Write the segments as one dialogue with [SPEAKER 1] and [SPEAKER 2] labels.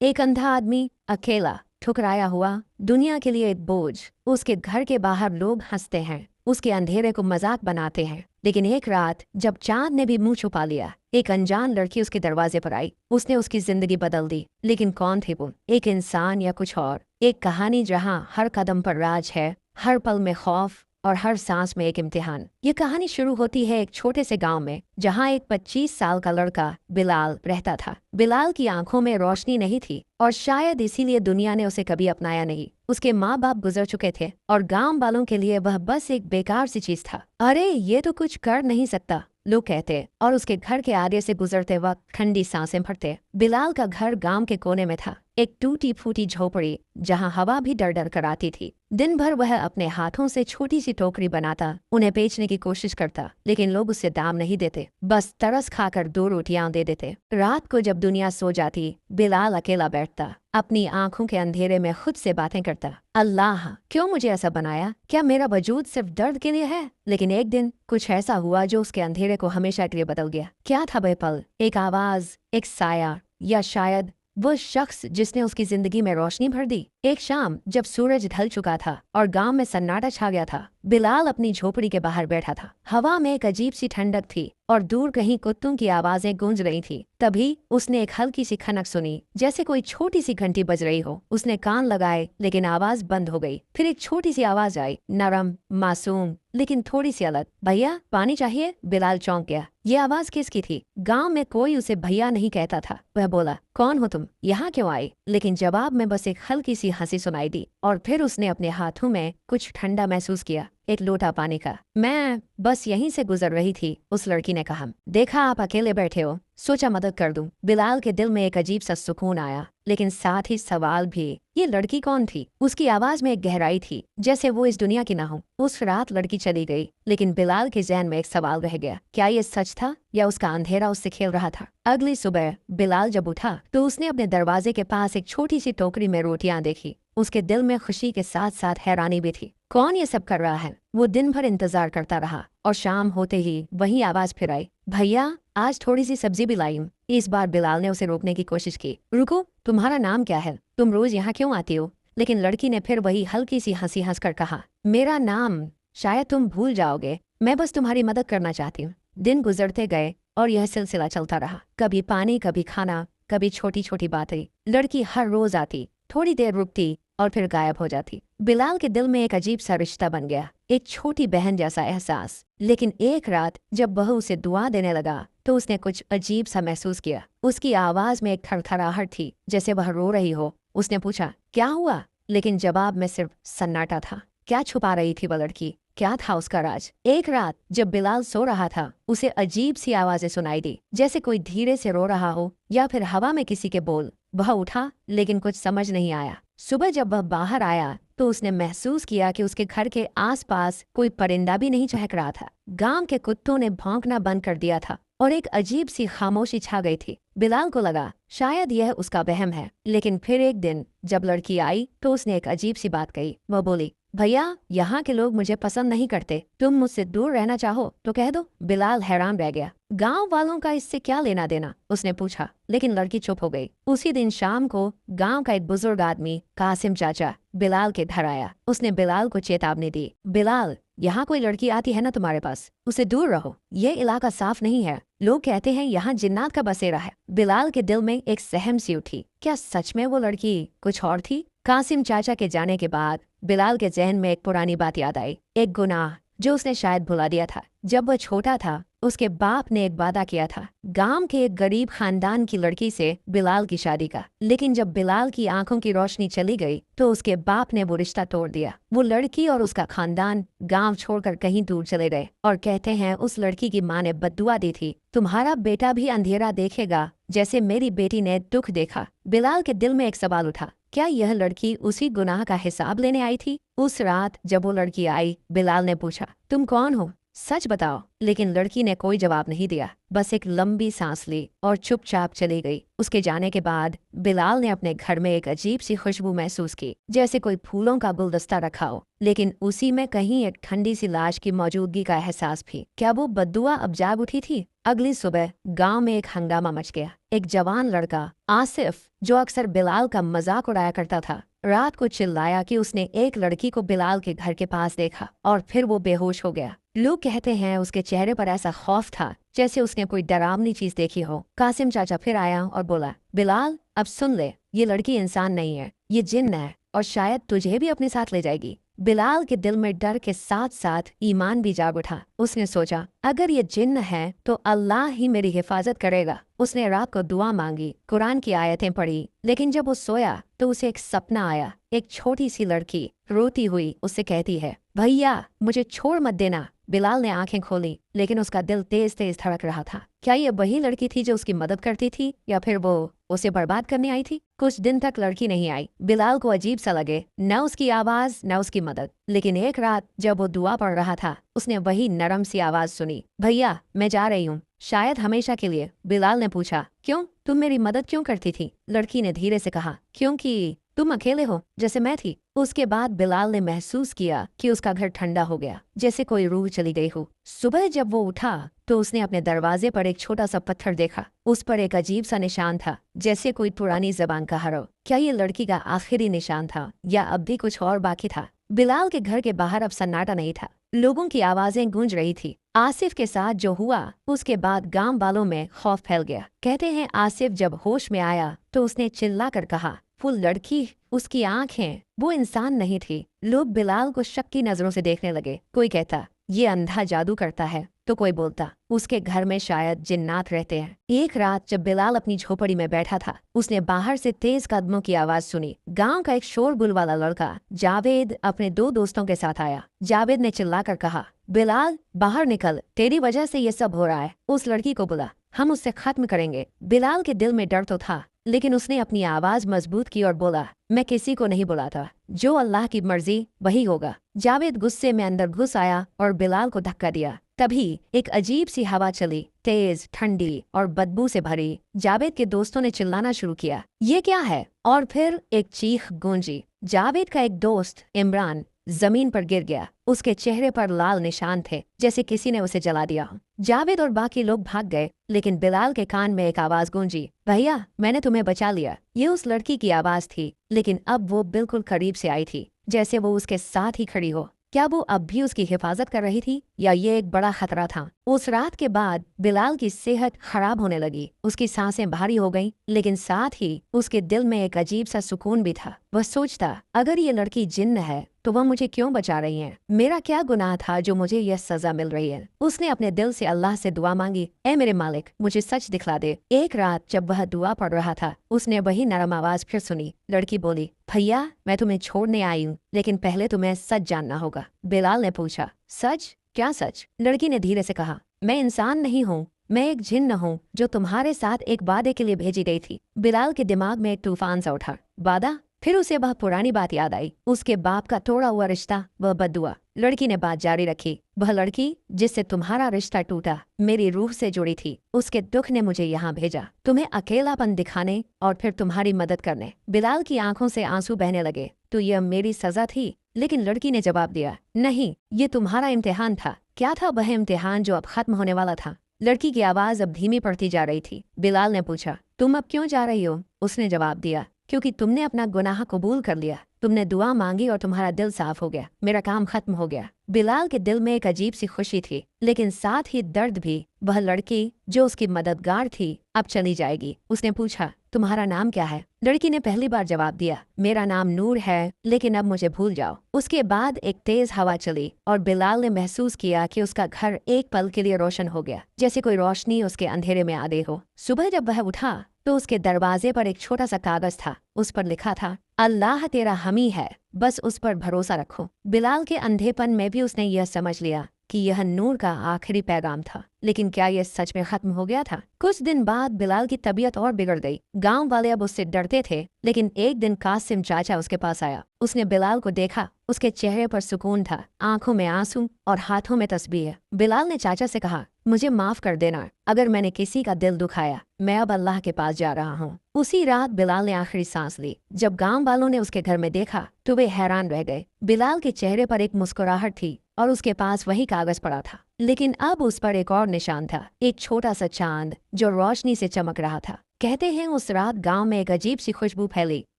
[SPEAKER 1] एक अंधा आदमी अकेला ठुकराया हुआ, दुनिया के लिए एक बोझ। उसके घर के बाहर लोग हंसते हैं, उसके अंधेरे को मजाक बनाते हैं। लेकिन एक रात जब चांद ने भी मुंह छुपा लिया, एक अनजान लड़की उसके दरवाजे पर आई। उसने उसकी जिंदगी बदल दी। लेकिन कौन थी वो? एक इंसान या कुछ और? एक कहानी जहां हर कदम पर राज है, हर पल में खौफ और हर सांस में एक इम्तिहान। ये कहानी शुरू होती है एक छोटे से गांव में, जहां एक 25 साल का लड़का बिलाल रहता था। बिलाल की आंखों में रोशनी नहीं थी और शायद इसीलिए दुनिया ने उसे कभी अपनाया नहीं। उसके माँ बाप गुजर चुके थे और गांव वालों के लिए वह बस एक बेकार सी चीज था। अरे ये तो कुछ कर नहीं सकता, लोग कहते, और उसके घर के आगे से गुजरते वक्त ठंडी सांसें भरते। बिलाल का घर गांव के कोने में था, एक टूटी फूटी झोपड़ी जहां हवा भी डर डर कर आती थी। दिन भर वह अपने हाथों से छोटी सी टोकरी बनाता, उन्हें बेचने की कोशिश करता, लेकिन लोग उससे दाम नहीं देते, बस तरस खाकर 2 रोटियां दे देते। रात को जब दुनिया सो जाती, बिलाल अकेला बैठता, अपनी आंखों के अंधेरे में खुद से बातें करता। अल्लाह, क्यों मुझे ऐसा बनाया? क्या मेरा वजूद सिर्फ दर्द के लिए है? लेकिन एक दिन कुछ ऐसा हुआ जो उसके अंधेरे को हमेशा के लिए बदल गया। क्या था वह पल? एक आवाज, एक साया, या शायद वो शख्स जिसने उसकी जिंदगी में रोशनी भर दी। एक शाम जब सूरज ढल चुका था और गांव में सन्नाटा छा गया था, बिलाल अपनी झोपड़ी के बाहर बैठा था। हवा में एक अजीब सी ठंडक थी और दूर कहीं कुत्तों की आवाजें गूंज रही थी। तभी उसने एक हल्की सी खनक सुनी, जैसे कोई छोटी सी घंटी बज रही हो। उसने कान लगाए, लेकिन आवाज बंद हो गई। फिर एक छोटी सी आवाज आई, नरम, मासूम, लेकिन थोड़ी सी अलग। भैया पानी चाहिए? बिलाल चौंक गया। ये आवाज किसकी थी? गांव में कोई उसे भैया नहीं कहता था। वह बोला, कौन हो तुम? यहाँ क्यों आई? लेकिन जवाब में बस एक हल्की सी हंसी सुनाई दी और फिर उसने अपने हाथों में कुछ ठंडा महसूस किया, एक लोटा पानी का। मैं बस यहीं से गुजर रही थी, उस लड़की ने कहा। देखा आप अकेले बैठे हो, सोचा मदद कर दूं। बिलाल के दिल में एक अजीब सा सुकून आया, लेकिन साथ ही सवाल भी। ये लड़की कौन थी? उसकी आवाज में एक गहराई थी, जैसे वो इस दुनिया की ना हो। उस रात लड़की चली गई, लेकिन बिलाल के ज़हन में एक सवाल रह गया, क्या ये सच था या उसका अंधेरा उससे खेल रहा था? अगली सुबह बिलाल जब उठा तो उसने अपने दरवाजे के पास एक छोटी सी टोकरी में रोटियां देखी। उसके दिल में खुशी के साथ साथ हैरानी भी थी। कौन ये सब कर रहा है? वो दिन भर इंतजार करता रहा और शाम होते ही वही आवाज फिर आई, भैया आज थोड़ी सी सब्जी भी लाई हूं। इस बार बिलाल ने उसे रोकने की कोशिश की। रुको, तुम्हारा नाम क्या है? तुम रोज यहाँ क्यों आती हो? लेकिन लड़की ने फिर वही हल्की सी हंसी हंसकर कहा, मेरा नाम शायद तुम भूल जाओगे, मैं बस तुम्हारी मदद करना चाहती हूँ। दिन गुजरते गए और यह सिलसिला चलता रहा, कभी पानी, कभी खाना, कभी छोटी छोटी बातें। लड़की हर रोज आती, थोड़ी देर रुकती और फिर गायब हो जाती। बिलाल के दिल में एक अजीब सा रिश्ता बन गया, एक छोटी बहन जैसा एहसास। लेकिन एक रात जब वह उसे दुआ देने लगा तो उसने कुछ अजीब सा महसूस किया। उसकी आवाज में एक थरथराहट थी, जैसे वह रो रही हो। उसने पूछा, क्या हुआ? लेकिन जवाब में सिर्फ सन्नाटा था। क्या छुपा रही थी वह लड़की? क्या था उसका राज? एक रात जब बिलाल सो रहा था, उसे अजीब सी आवाजें सुनाई दी, जैसे कोई धीरे से रो रहा हो या फिर हवा में किसी के बोल। वह उठा, लेकिन कुछ समझ नहीं आया। सुबह जब वह बाहर आया तो उसने महसूस किया कि उसके घर के आसपास कोई परिंदा भी नहीं चहक रहा था। गांव के कुत्तों ने भौंकना बंद कर दिया था और एक अजीब सी खामोशी छा गई थी। बिलाल को लगा शायद यह उसका वहम है। लेकिन फिर एक दिन जब लड़की आई तो उसने एक अजीब सी बात कही। वह बोली, भैया यहाँ के लोग मुझे पसंद नहीं करते, तुम मुझसे दूर रहना चाहो तो कह दो। बिलाल हैरान रह गया। गांव वालों का इससे क्या लेना देना? उसने पूछा, लेकिन लड़की चुप हो गई। उसी दिन शाम को गांव का एक बुजुर्ग आदमी, कासिम चाचा, बिलाल के घर आया। उसने बिलाल को चेतावनी दी, बिलाल यहाँ कोई लड़की आती है ना तुम्हारे पास, उसे दूर रहो, ये इलाका साफ नहीं है, लोग कहते हैं यहाँ जिन्नात का बसेरा है। बिलाल के दिल में एक सहम सी उठी, क्या सच में वो लड़की कुछ और थी? कासिम चाचा के जाने के बाद बिलाल के जहन में एक पुरानी बात याद आई, एक गुनाह जो उसने शायद भुला दिया था। जब वह छोटा था उसके बाप ने एक वादा किया था, गांव के एक गरीब खानदान की लड़की से बिलाल की शादी का। लेकिन जब बिलाल की आंखों की रोशनी चली गई तो उसके बाप ने वो रिश्ता तोड़ दिया। वो लड़की और उसका खानदान गांव छोड़कर कहीं दूर चले गए और कहते हैं उस लड़की की माँ ने बद्दुआ दी थी, तुम्हारा बेटा भी अंधेरा देखेगा जैसे मेरी बेटी ने दुख देखा। बिलाल के दिल में एक सवाल उठा, क्या यह लड़की उसी गुनाह का हिसाब लेने आई थी? उस रात जब वो लड़की आई, बिलाल ने पूछा, तुम कौन हो? सच बताओ। लेकिन लड़की ने कोई जवाब नहीं दिया, बस एक लंबी सांस ली और चुपचाप चली गई। उसके जाने के बाद बिलाल ने अपने घर में एक अजीब सी खुशबू महसूस की, जैसे कोई फूलों का गुलदस्ता रखा हो, लेकिन उसी में कहीं एक ठंडी सी लाश की मौजूदगी का एहसास भी। क्या वो बद्दुआ अब जाग उठी थी? अगली सुबह गांव में एक हंगामा मच गया। एक जवान लड़का आसिफ, जो अक्सर बिलाल का मजाक उड़ाया करता था, रात को चिल्लाया कि उसने एक लड़की को बिलाल के घर के पास देखा और फिर वो बेहोश हो गया। लोग कहते हैं उसके चेहरे पर ऐसा खौफ था जैसे उसने कोई डरावनी चीज देखी हो। कासिम चाचा फिर आया और बोला, बिलाल अब सुन ले, ये लड़की इंसान नहीं है, ये जिन्न है और शायद तुझे भी अपने साथ ले जाएगी। बिलाल के दिल में डर के साथ साथ ईमान भी जाग उठा। उसने सोचा, अगर ये जिन्न है तो अल्लाह ही मेरी हिफाजत करेगा। उसने रात को दुआ मांगी, कुरान की आयतें पढ़ी, लेकिन जब वो सोया तो उसे एक सपना आया। एक छोटी सी लड़की रोती हुई उससे कहती है, भैया मुझे छोड़ मत देना। बिलाल ने आंखें खोली, लेकिन उसका दिल तेज तेज धड़क रहा था। क्या ये वही लड़की थी जो उसकी मदद करती थी, या फिर वो उसे बर्बाद करने आई थी? कुछ दिन तक लड़की नहीं आई। बिलाल को अजीब सा लगे, न उसकी आवाज न उसकी मदद। लेकिन एक रात जब वो दुआ पढ़ रहा था, उसने वही नरम सी आवाज सुनी, भैया मैं जा रही हूँ, शायद हमेशा के लिए। बिलाल ने पूछा, क्यों? तुम मेरी मदद क्यों करती थी? लड़की ने धीरे से कहा, क्योंकि तुम अकेले हो जैसे मैं थी। उसके बाद बिलाल ने महसूस किया कि उसका घर ठंडा हो गया, जैसे कोई रूह चली गई हो। सुबह जब वो उठा तो उसने अपने दरवाजे पर एक छोटा सा पत्थर देखा। उस पर एक अजीब सा निशान था, जैसे कोई पुरानी जबान का हरफ। क्या ये लड़की का आखिरी निशान था या अब भी कुछ और बाकी था? बिलाल के घर के बाहर अब सन्नाटा नहीं था, लोगों की आवाजें गूंज रही थी। आसिफ के साथ जो हुआ उसके बाद गांव वालों में खौफ फैल गया। कहते हैं आसिफ जब होश में आया तो उसने चिल्ला कर कहा, वो लड़की, उसकी आंखें, वो इंसान नहीं थी। लोग बिलाल को शक की नजरों से देखने लगे। कोई कहता ये अंधा जादू करता है, तो कोई बोलता उसके घर में शायद जिन्नात रहते हैं। एक रात जब बिलाल अपनी झोपड़ी में बैठा था, उसने बाहर से तेज कदमों की आवाज सुनी। गांव का एक शोरगुल वाला लड़का जावेद अपने 2 दोस्तों के साथ आया। जावेद ने चिल्लाकर कहा, बिलाल बाहर निकल, तेरी वजह से ये सब हो रहा है। उस लड़की को बुला, हम उससे खत्म करेंगे। बिलाल के दिल में डर तो था, लेकिन उसने अपनी आवाज मजबूत की और बोला, मैं किसी को नहीं बुलाता, जो अल्लाह की मर्जी वही होगा। जावेद गुस्से में अंदर घुस आया और बिलाल को धक्का दिया। तभी एक अजीब सी हवा चली, तेज, ठंडी और बदबू से भरी। जावेद के दोस्तों ने चिल्लाना शुरू किया, ये क्या है? और फिर एक चीख गूंजी। जावेद का एक दोस्त इमरान जमीन पर गिर गया। उसके चेहरे पर लाल निशान थे, जैसे किसी ने उसे जला दिया। जावेद और बाकी लोग भाग गए, लेकिन बिलाल के कान में एक आवाज गूंजी, भैया मैंने तुम्हें बचा लिया। ये उस लड़की की आवाज थी, लेकिन अब वो बिल्कुल करीब से आई थी, जैसे वो उसके साथ ही खड़ी हो। क्या वो अब भी उसकी हिफाजत कर रही थी, या ये एक बड़ा खतरा था? उस रात के बाद बिलाल की सेहत खराब होने लगी। उसकी सांसें भारी हो गईं, लेकिन साथ ही उसके दिल में एक अजीब सा सुकून भी था। वह सोचता, अगर ये लड़की जिन्न है तो वह मुझे क्यों बचा रही है? मेरा क्या गुनाह था जो मुझे यह सजा मिल रही है? उसने अपने दिल से अल्लाह से दुआ मांगी, ए मेरे मालिक, मुझे सच दिखला दे। एक रात जब वह दुआ पढ़ रहा था, उसने वही नरम आवाज फिर सुनी। लड़की बोली, भैया मैं तुम्हें छोड़ने आई हूँ, लेकिन पहले तुम्हें सच जानना होगा। बिलाल ने पूछा, सच? क्या सच? लड़की ने धीरे से कहा, मैं इंसान नहीं हूँ, मैं एक जिन्न हूँ जो तुम्हारे साथ एक वादे के लिए भेजी गई थी। बिलाल के दिमाग में एक तूफान सा उठा। वादा? फिर उसे वह पुरानी बात याद आई, उसके बाप का तोड़ा हुआ रिश्ता, वह बद्दुआ। लड़की ने बात जारी रखी, वह लड़की जिससे तुम्हारा रिश्ता टूटा मेरी रूह से जुड़ी थी, उसके दुख ने मुझे यहाँ भेजा, तुम्हें अकेलापन दिखाने और फिर तुम्हारी मदद करने। बिलाल की आंखों से आंसू बहने लगे, तो यह मेरी सजा थी? लेकिन लड़की ने जवाब दिया, नहीं, ये तुम्हारा इम्तिहान था। क्या था वह इम्तिहान जो अब खत्म होने वाला था? लड़की की आवाज अब धीमी पड़ती जा रही थी। बिलाल ने पूछा, तुम अब क्यों जा रही हो? उसने जवाब दिया, क्योंकि तुमने अपना गुनाह कबूल कर लिया, तुमने दुआ मांगी और तुम्हारा दिल साफ हो गया, मेरा काम खत्म हो गया। बिलाल के दिल में एक अजीब सी खुशी थी, लेकिन साथ ही दर्द भी। वह लड़की जो उसकी मददगार थी अब चली जाएगी। उसने पूछा, तुम्हारा नाम क्या है? लड़की ने पहली बार जवाब दिया, मेरा नाम नूर है, लेकिन अब मुझे भूल जाओ। उसके बाद एक तेज हवा चली और बिलाल ने महसूस किया कि उसका घर एक पल के लिए रोशन हो गया, जैसे कोई रोशनी उसके अंधेरे में आ गई हो। सुबह जब वह उठा तो उसके दरवाजे पर एक छोटा सा कागज था। उस पर लिखा था, अल्लाह तेरा हामी है, बस उस पर भरोसा रखो। बिलाल के अंधेपन में भी उसने यह समझ लिया कि यह नूर का आखिरी पैगाम था। लेकिन क्या यह सच में खत्म हो गया था? कुछ दिन बाद बिलाल की तबीयत और बिगड़ गई। गांव वाले अब उससे डरते थे। लेकिन एक दिन कासिम चाचा उसके पास आया। उसने बिलाल को देखा। उसके चेहरे पर सुकून था, आंखों में आंसू और हाथों में तस्बीह। बिलाल ने चाचा से कहा, मुझे माफ कर देना अगर मैंने किसी का दिल दुखाया। मैं अब अल्लाह के पास जा रहा हूँ। उसी रात बिलाल ने आखिरी सांस ली। जब गांव वालों ने उसके घर में देखा तो वे हैरान रह गए। बिलाल के चेहरे पर एक मुस्कुराहट थी और उसके पास वही कागज पड़ा था। लेकिन अब उस पर एक और निशान था, एक छोटा सा चांद जो रोशनी से चमक रहा था। कहते हैं उस रात गांव में एक अजीब सी खुशबू फैली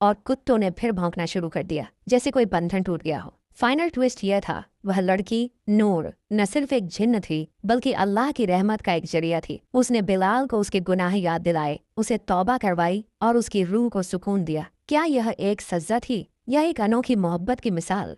[SPEAKER 1] और कुत्तों ने फिर भौंकना शुरू कर दिया, जैसे कोई बंधन टूट गया हो। फाइनल ट्विस्ट यह था, वह लड़की नूर न सिर्फ एक जिन्न थी बल्कि अल्लाह की रहमत का एक जरिया थी। उसने बिलाल को उसके गुनाह याद दिलाए, उसे तौबा करवाई और उसकी रूह को सुकून दिया। क्या यह एक सज़ा थी या एक अनोखी मोहब्बत की मिसाल?